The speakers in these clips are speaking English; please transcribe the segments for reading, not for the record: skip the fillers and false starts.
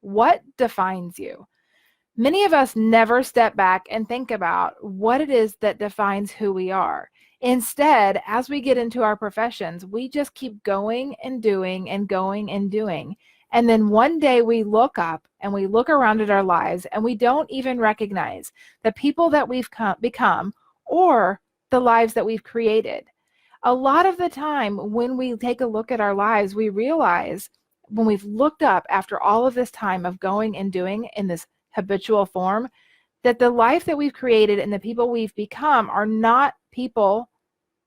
What defines you? Many of us never step back and think about what it is that defines who we are. Instead, as we get into our professions, we just keep going and doing and going and doing. And then one day we look up and we look around at our lives and we don't even recognize the people that we've become or the lives that we've created. A lot of the time when we take a look at our lives, we realize when we've looked up after all of this time of going and doing in this habitual form, that the life that we've created and the people we've become are not people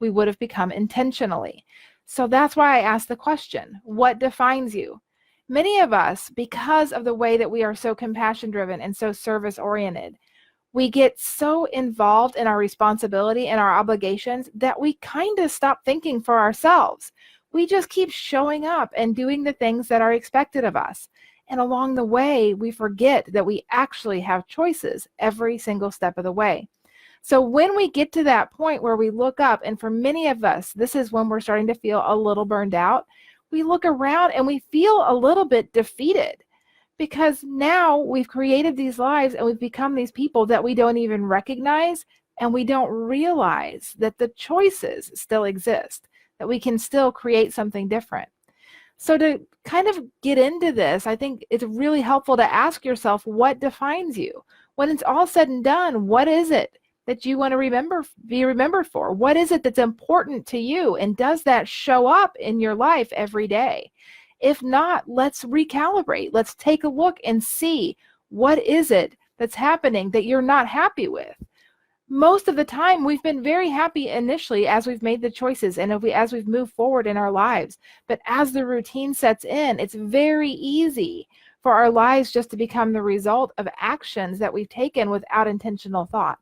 we would have become intentionally. So that's why I asked the question, what defines you? Many of us, because of the way that we are so compassion driven and so service oriented, we get so involved in our responsibility and our obligations that we kind of stop thinking for ourselves. We just keep showing up and doing the things that are expected of us. And along the way, we forget that we actually have choices every single step of the way. So when we get to that point where we look up, and for many of us, this is when we're starting to feel a little burned out, we look around and we feel a little bit defeated because now we've created these lives and we've become these people that we don't even recognize, and we don't realize that the choices still exist, that we can still create something different. So to kind of get into this, I think it's really helpful to ask yourself, what defines you? When it's all said and done, what is it that you want to be remembered for? What is it that's important to you? And does that show up in your life every day? If not, let's recalibrate. Let's take a look and see what is it that's happening that you're not happy with. Most of the time, we've been very happy initially as we've made the choices and as we've moved forward in our lives. But as the routine sets in, it's very easy for our lives just to become the result of actions that we've taken without intentional thought.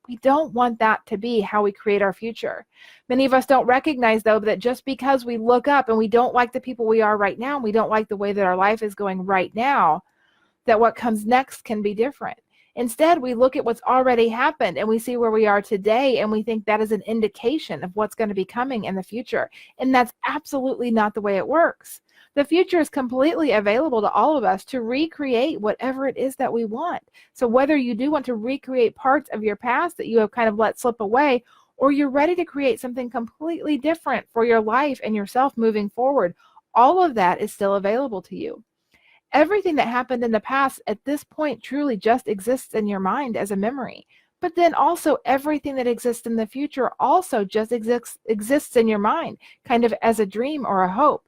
We don't want that to be how we create our future. Many of us don't recognize, though, that just because we look up and we don't like the people we are right now, and we don't like the way that our life is going right now, that what comes next can be different. Instead, we look at what's already happened and we see where we are today, and we think that is an indication of what's going to be coming in the future. And that's absolutely not the way it works. The future is completely available to all of us to recreate whatever it is that we want. So whether you do want to recreate parts of your past that you have kind of let slip away, or you're ready to create something completely different for your life and yourself moving forward, all of that is still available to you. Everything that happened in the past at this point truly just exists in your mind as a memory. But then also everything that exists in the future also just exists in your mind, kind of as a dream or a hope.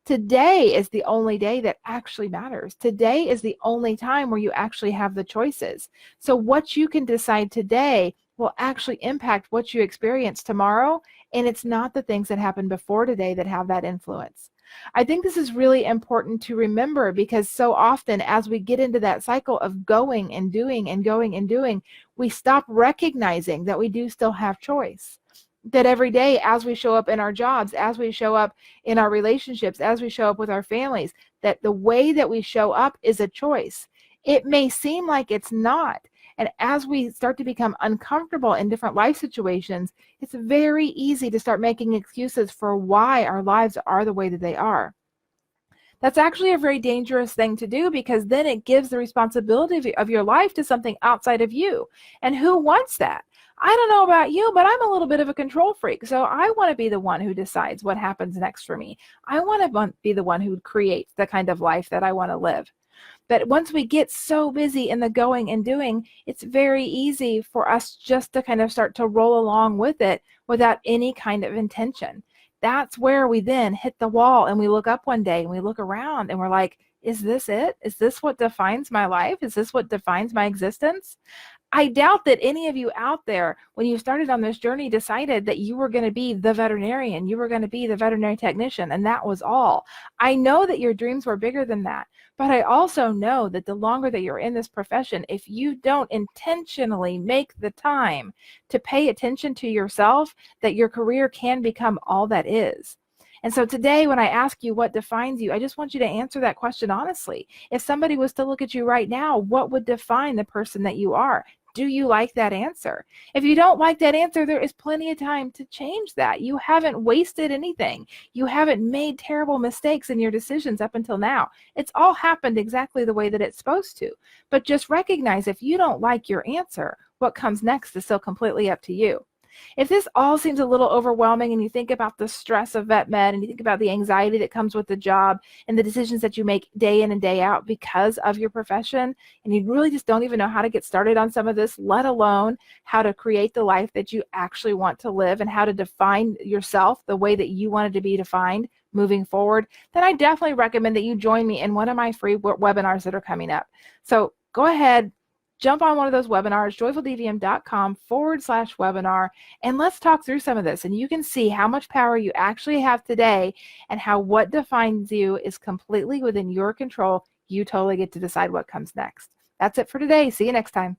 Today is the only day that actually matters. Today is the only time where you actually have the choices. So what you can decide today will actually impact what you experience tomorrow, and it's not the things that happened before today that have that influence. I think this is really important to remember, because so often as we get into that cycle of going and doing and going and doing, we stop recognizing that we do still have choice. That every day as we show up in our jobs, as we show up in our relationships, as we show up with our families, that the way that we show up is a choice. It may seem like it's not. And as we start to become uncomfortable in different life situations, it's very easy to start making excuses for why our lives are the way that they are. That's actually a very dangerous thing to do, because then it gives the responsibility of your life to something outside of you. And who wants that? I don't know about you, but I'm a little bit of a control freak. So I want to be the one who decides what happens next for me. I want to be the one who creates the kind of life that I want to live. But once we get so busy in the going and doing, it's very easy for us just to kind of start to roll along with it without any kind of intention. That's where we then hit the wall and we look up one day and we look around and we're like, is this it? Is this what defines my life? Is this what defines my existence? I doubt that any of you out there, when you started on this journey, decided that you were going to be the veterinarian, you were going to be the veterinary technician, and that was all. I know that your dreams were bigger than that, but I also know that the longer that you're in this profession, if you don't intentionally make the time to pay attention to yourself, that your career can become all that is. And so today, when I ask you what defines you, I just want you to answer that question honestly. If somebody was to look at you right now, what would define the person that you are? Do you like that answer? If you don't like that answer, there is plenty of time to change that. You haven't wasted anything. You haven't made terrible mistakes in your decisions up until now. It's all happened exactly the way that it's supposed to. But just recognize if you don't like your answer, what comes next is still completely up to you. If this all seems a little overwhelming and you think about the stress of vet med and you think about the anxiety that comes with the job and the decisions that you make day in and day out because of your profession, and you really just don't even know how to get started on some of this, let alone how to create the life that you actually want to live and how to define yourself the way that you wanted to be defined moving forward, then I definitely recommend that you join me in one of my free webinars that are coming up. So go ahead, jump on one of those webinars, joyfuldvm.com/webinar, and let's talk through some of this. And you can see how much power you actually have today and how what defines you is completely within your control. You totally get to decide what comes next. That's it for today. See you next time.